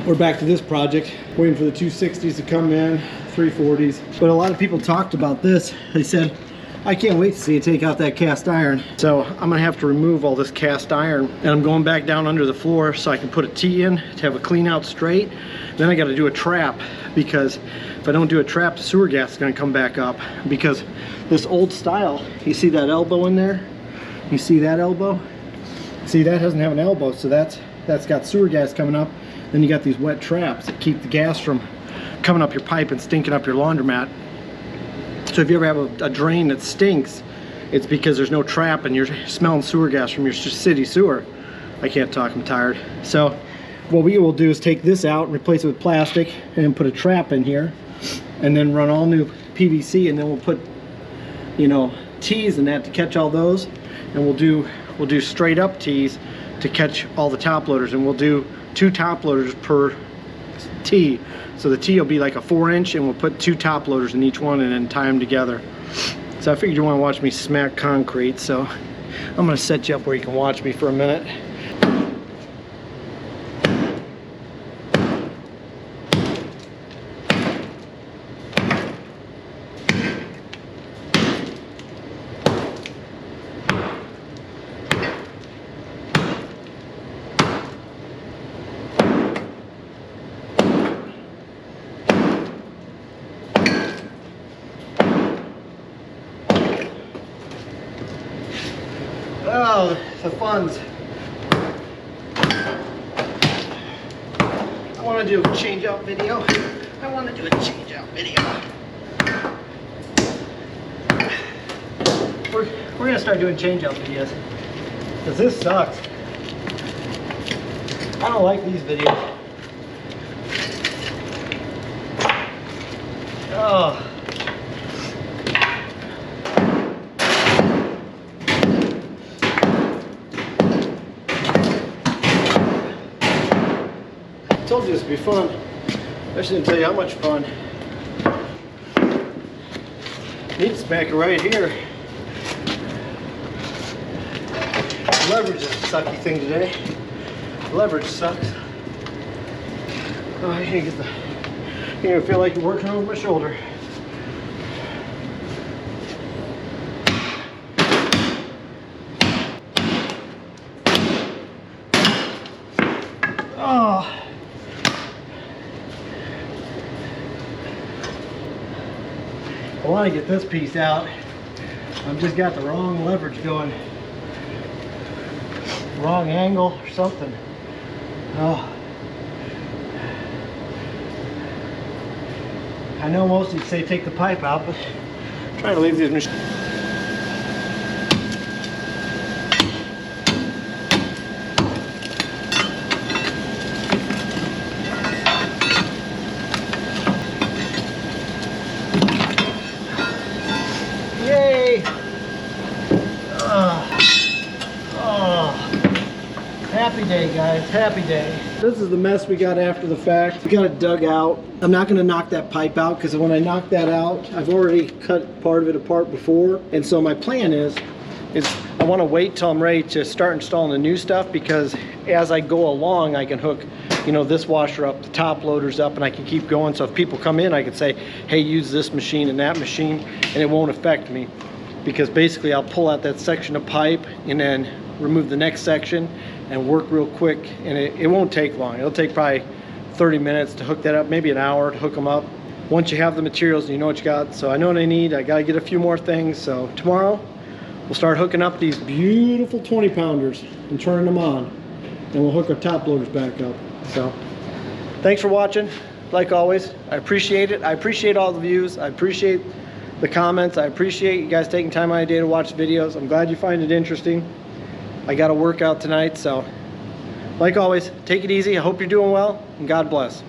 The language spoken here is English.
We're back to this project, waiting for the 260s to come in, 340s. But a lot of people talked about this. They said, I can't wait to see you take out that cast iron. So I'm gonna have to remove all this cast iron, and I'm going back down under the floor so I can put a T in to have a clean out straight. Then I gotta do a trap, because if I don't do a trap, the sewer gas is gonna come back up. Because this old style, you see that elbow in there? You see that elbow? See, that doesn't have an elbow, so that's got sewer gas coming up. Then you got these wet traps that keep the gas from coming up your pipe and stinking up your laundromat. So if you ever have a drain that stinks, it's because there's no trap and you're smelling sewer gas from your city sewer. I can't talk, I'm tired. So what we will do is take this out and replace it with plastic and then put a trap in here and then run all new PVC, and then we'll put, you know, T's in that to catch all those, and we'll do straight up T's to catch all the top loaders, and we'll do 2 top loaders per T. So the T will be like a 4-inch, and we'll put 2 top loaders in each one and then tie them together. So I figured you want to watch me smack concrete, so I'm going to set you up where you can watch me for a minute. Oh, the funds. I want to do a change out video. We're going to start doing change out videos, because this sucks. I don't like these videos. Oh. I told you this would be fun. I shouldn't tell you how much fun. Need to smack it right here. Leverage is a sucky thing today. Leverage sucks. Oh, you gonna feel like you're working over my shoulder. Oh. I want to get this piece out. I've just got the wrong leverage going. Wrong angle or something. Oh. I know most of you say take the pipe out, but I'm trying to leave these machines. Happy day, guys, happy day. This is the mess we got after the fact. We got it dug out. I'm not gonna knock that pipe out, because when I knock that out, I've already cut part of it apart before. And so my plan is I wanna wait till I'm ready to start installing the new stuff, because as I go along, I can hook, you know, this washer up, the top loaders up, and I can keep going. So if people come in, I can say, hey, use this machine and that machine, and it won't affect me. Because basically I'll pull out that section of pipe and then remove the next section and work real quick, and it won't take long. It'll take probably 30 minutes to hook that up, maybe an hour to hook them up. Once you have the materials and you know what you got. So I know what I need. I gotta get a few more things. So tomorrow we'll start hooking up these beautiful 20-pounders and turning them on, and we'll hook our top loaders back up. So thanks for watching. Like always, I appreciate it. I appreciate all the views. I appreciate the comments. I appreciate you guys taking time out of your day to watch videos. I'm glad you find it interesting. I got a workout tonight, so like always, take it easy. I hope you're doing well, and God bless.